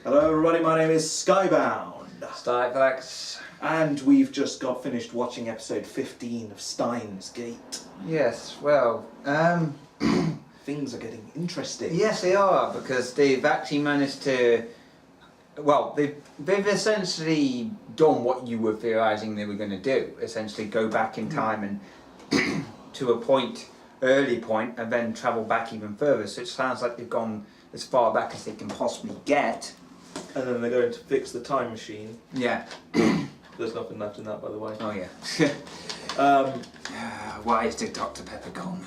Hello everybody, my name is Skybound. Steins. And we've just got finished watching episode 15 of Steins Gate. Yes, well, things are getting interesting. yes they are, because they've actually managed to, well, they've essentially done what you were theorising they were going to do, essentially go back in time and to a early point, and then travel back even further, so it sounds like they've gone as far back as they can possibly get. And then they're going to fix the time machine. Yeah. There's nothing left in that, by the way. Oh yeah. Why is the Dr. Pepper gone?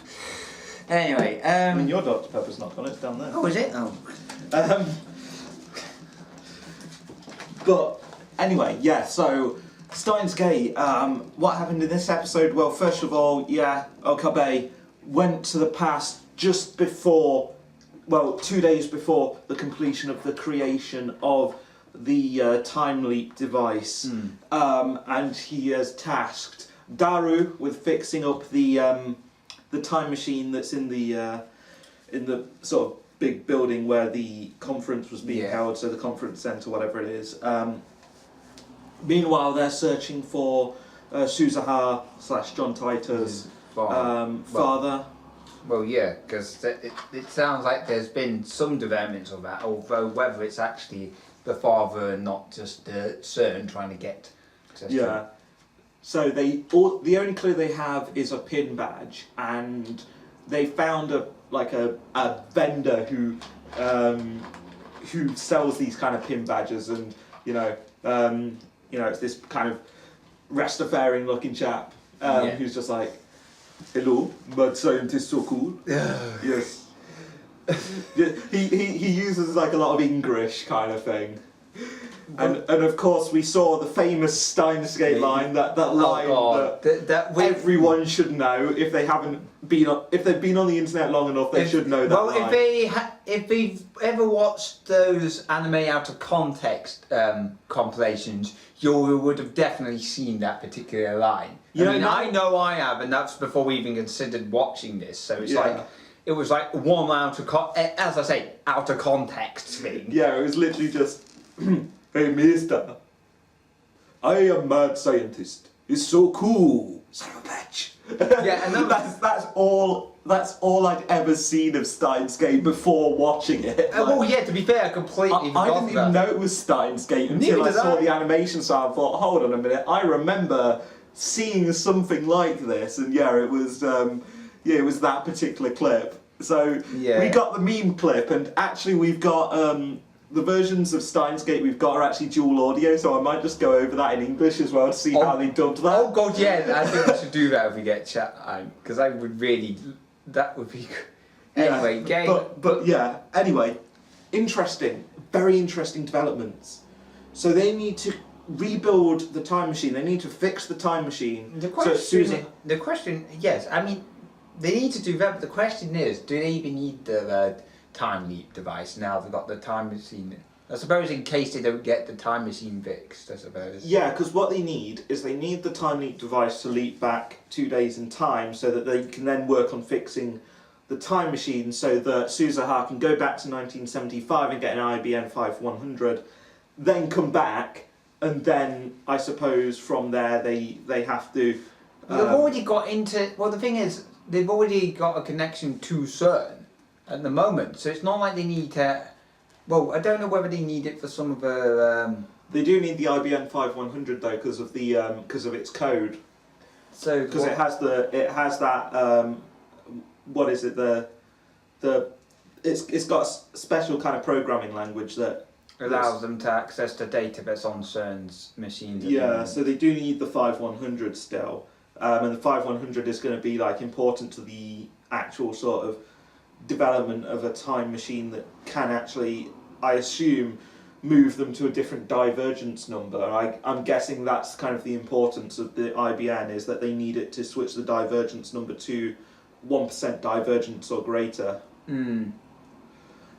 Anyway, I mean, your Dr. Pepper's not gone, it's down there. Oh, is it? Oh. But anyway, yeah, so Steins Gate, what happened in this episode? Well, first of all, yeah, Okabe went to the past just before, well, 2 days before the completion of the creation of the time leap device, and he has tasked Daru with fixing up the time machine that's in the sort of big building where the conference was being held, so the conference centre, whatever it is. Meanwhile, they're searching for Suzuha / John Titor's father. Well, yeah, because it sounds like there's been some developments of that, although whether it's actually the father and not just CERN trying to get access to it. So the only clue they have is a pin badge, and they found a vendor who sells these kind of pin badges, and it's this kind of Rastafarian looking chap who's just like, hello, mad scientist, so cool. Yes. he uses like a lot of English kind of thing. And of course we saw the famous Steins Gate line, that line that everyone should know if they've been on the internet long enough, they should know that line. Well, if they've ever watched those anime out of context compilations, you would have definitely seen that particular line. I know I have, and that's before we even considered watching this. So it's it was like one out of context thing. Yeah, it was literally just, hey mister, I am mad scientist. It's so cool. Sunnovabitch. Yeah, and that's all I'd ever seen of Steins Gate before watching it. To be fair, I completely forgot I didn't even know it was Steins Gate until I saw the animation, so I thought, hold on a minute, I remember seeing something like this, and it was it was that particular clip. So we got the meme clip, and actually we've got the versions of Steins Gate we've got are actually dual audio, so I might just go over that in English as well to see how they dubbed that. Oh god, yeah, I think we should do that if we get chat time, because I would really, that would be good. Anyway, game. But yeah, anyway, very interesting developments. So they need to rebuild the time machine, they need to fix the time machine. The question, yes, I mean, they need to do that, but the question is, do they even need the time leap device now they've got the time machine? I suppose in case they don't get the time machine fixed, I suppose. Yeah, because what they need is the time leap device to leap back 2 days in time, so that they can then work on fixing the time machine, so that Suzuha can go back to 1975 and get an IBM 5100, then come back, and then I suppose from there they have to. They've already got into. Well, the thing is, they've already got a connection to CERN at the moment, so it's not like they need to. Well, I don't know whether they need it for some of the. They do need the IBM 5100 though, because of its code. So because it has that what is it, it's got a special kind of programming language that allows them to access the data that's on CERN's machines. Yeah, so they do need the 5100 still, and the 5100 is going to be like important to the actual sort of development of a time machine that can actually, I assume, move them to a different divergence number. I'm guessing that's kind of the importance of the IBN, is that they need it to switch the divergence number to 1% divergence or greater.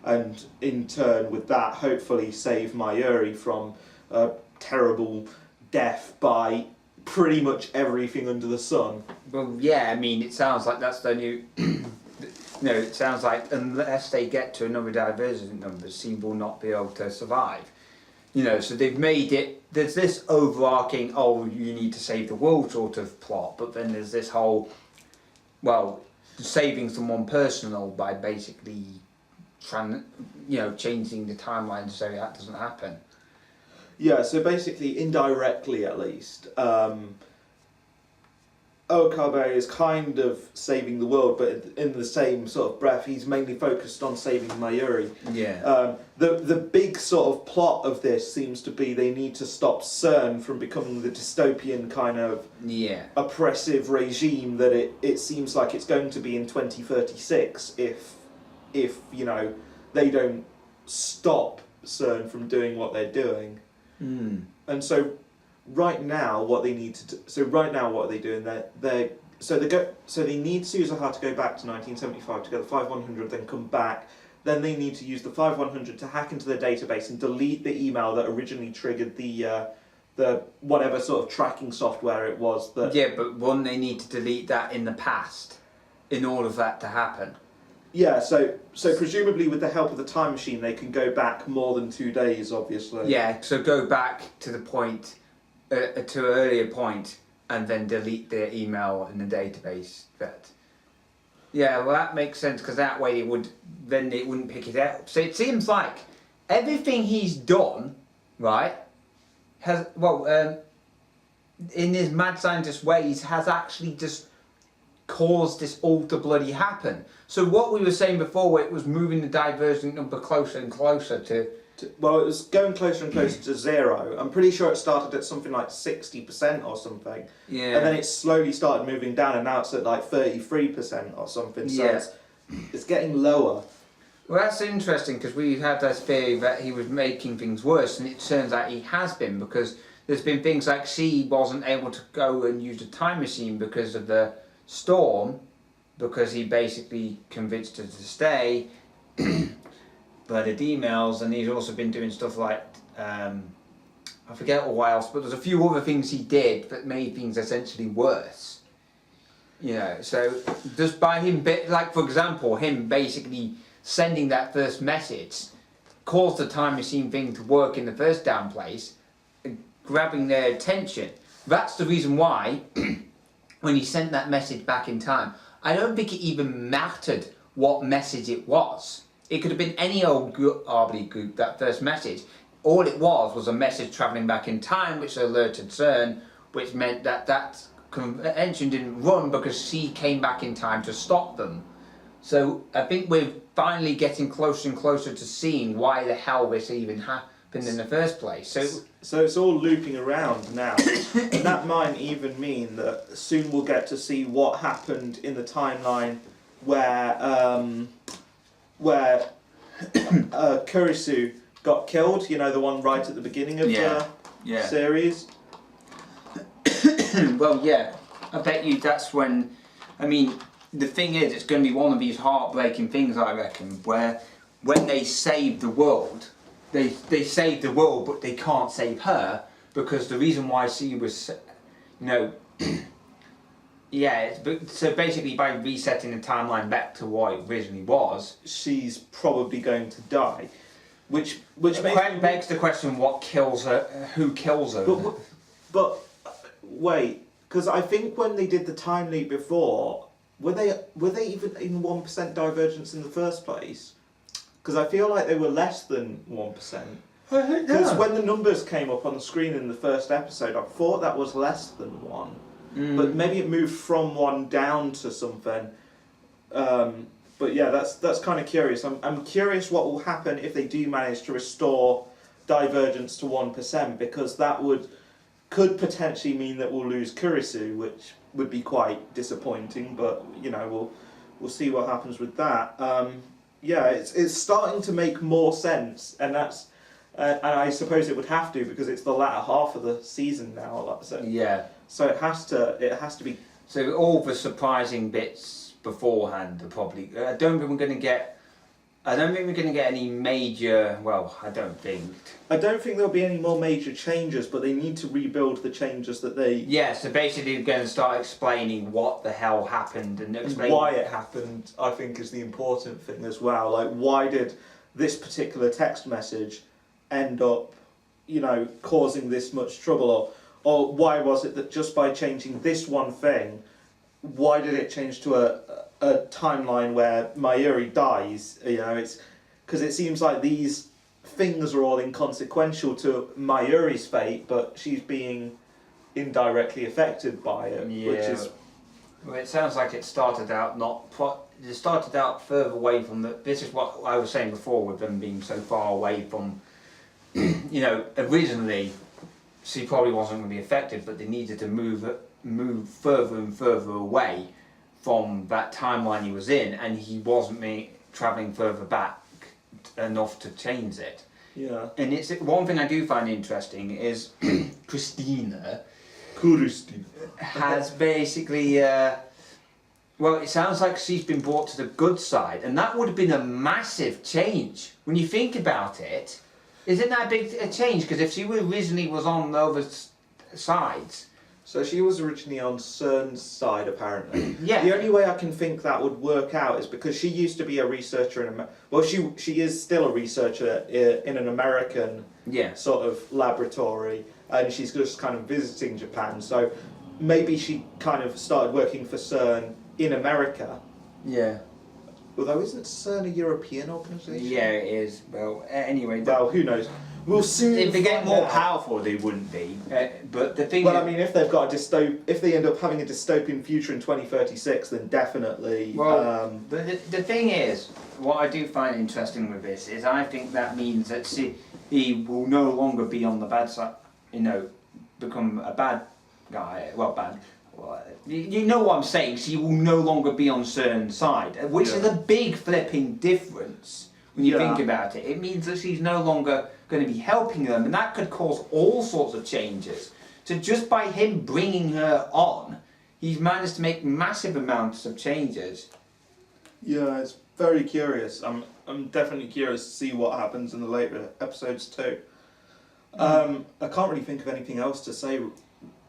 And in turn with that hopefully save Mayuri from a terrible death by pretty much everything under the sun. Well, yeah, I mean, it sounds like that's the new you know, it sounds like unless they get to another divergent number, Steam will not be able to survive. You know, so they've made it, there's this overarching, oh, you need to save the world sort of plot, but then there's this whole, well, saving someone personal by basically changing the timeline so that doesn't happen. Yeah, so basically, indirectly at least, Okabe is kind of saving the world, but in the same sort of breath, he's mainly focused on saving Mayuri. Yeah. The big sort of plot of this seems to be they need to stop CERN from becoming the dystopian kind of oppressive regime that it seems like it's going to be in 2036 if they don't stop CERN from doing what they're doing. And so right now what they need to do, what are they doing? They need Suzuha to go back to 1975 to get the 5100, then come back. Then they need to use the 5100 to hack into the database and delete the email that originally triggered the whatever sort of tracking software it was that. Yeah, but wouldn't they need to delete that in the past in order for that to happen? Yeah, so presumably with the help of the time machine they can go back more than 2 days, obviously. Yeah, so go back to the point, to an earlier point, and then delete the email in the database. But yeah, well that makes sense because that way it wouldn't pick it up. So it seems like everything he's done, right, has in his mad scientist ways has actually just caused this all to bloody happen. So what we were saying before, where it was moving the divergent number closer and closer to well, it was going closer and closer to 0. I'm pretty sure it started at something like 60% or something. Yeah. And then it slowly started moving down, and now it's at like 33% or something. So it's getting lower. Well, that's interesting because we had this theory that he was making things worse, and it turns out he has been, because there's been things like she wasn't able to go and use the time machine because of the storm, because he basically convinced her to stay. Blooded emails, and he's also been doing stuff like I forget what else, but there's a few other things he did that made things essentially worse. You know, so just by him, like for example, him basically sending that first message caused the time machine thing to work in the first damn place, grabbing their attention. That's the reason why when he sent that message back in time, I don't think it even mattered what message it was. It could have been any old Arbly group, that first message. All it was a message travelling back in time which alerted CERN, which meant that convention didn't run because she came back in time to stop them. So I think we're finally getting closer and closer to seeing why the hell this even happened in the first place. So it's all looping around now. And that might even mean that soon we'll get to see what happened in the timeline where Kurisu got killed, you know, the one right at the beginning of the series. Well, yeah, I bet you that's when, I mean, the thing is, it's going to be one of these heartbreaking things, I reckon, where when they save the world, they save the world, but they can't save her, because the reason why she was, you know, so basically by resetting the timeline back to what it originally was, she's probably going to die, which begs the question: what kills her? Who kills her? But wait, because I think when they did the time leap before, were they even in 1% divergence in the first place? Because I feel like they were less than 1%. Because when the numbers came up on the screen in the first episode, I thought that was less than 1. But maybe it moved from 1 down to something. But yeah, that's kind of curious. I'm curious what will happen if they do manage to restore divergence to 1%, because that could potentially mean that we'll lose Kurisu, which would be quite disappointing. But you know, we'll see what happens with that. Yeah, it's starting to make more sense, and that's. And I suppose it would have to, because it's the latter half of the season now. So it has to be. So all the surprising bits beforehand are probably. I don't think we're going to get I don't think we're going to get any major. Well, I don't think. I don't think there'll be any more major changes, but they need to rebuild the changes that they. Yeah, so basically, they're going to start explaining what the hell happened and explain why it happened. I think is the important thing as well. Like, why did this particular text message end up, causing this much trouble, or why was it that just by changing this one thing, why did it change to a timeline where Mayuri dies? It's because it seems like these things are all inconsequential to Mayuri's fate, but she's being indirectly affected by it, which is. Well, it sounds like it started out it started out further away from the. This is what I was saying before with them being so far away from. Originally, she probably wasn't going to be affected, but they needed to move further and further away from that timeline he was in, and he wasn't travelling further back enough to change it. Yeah. And it's one thing I do find interesting is Christina has basically it sounds like she's been brought to the good side, and that would have been a massive change when you think about it. Isn't that a big change? Because if she originally was on the other sides. So she was originally on Cern's side, apparently. Yeah. The only way I can think that would work out is because she used to be a researcher she is still a researcher in an American sort of laboratory, and she's just kind of visiting Japan. So maybe she kind of started working for Cern in America. Yeah. Although isn't Cern a European organisation? Yeah, it is. Well, anyway. Well, who knows? We'll soon. If they get find more out. powerful, they wouldn't be. But the thing. Well, I mean, if they've got if they end up having a dystopian future in 2036, then definitely. Well, the thing is, what I do find interesting with this is I think that means that he will no longer be on the bad side. Become a bad guy. Well, bad. You know what I'm saying? She will no longer be on Cern's side, which is a big flipping difference when you think about it. It means that she's no longer going to be helping them, and that could cause all sorts of changes. So just by him bringing her on, he's managed to make massive amounts of changes. Yeah, it's very curious. I'm definitely curious to see what happens in the later episodes too. I can't really think of anything else to say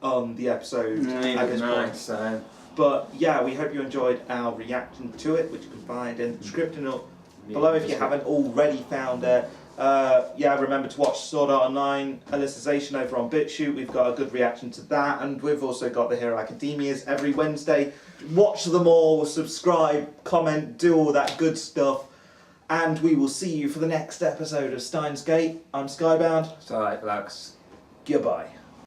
on the episode at this point. So. But yeah, we hope you enjoyed our reaction to it, which you can find in the description up below if you haven't already found it. Remember to watch Sword Art Online Alicization over on BitChute. We've got a good reaction to that, and we've also got the Hero Academias every Wednesday. Watch them all, subscribe, comment, do all that good stuff, and we will see you for the next episode of Steins Gate. I'm Skybound. Sorry, Lux. Goodbye.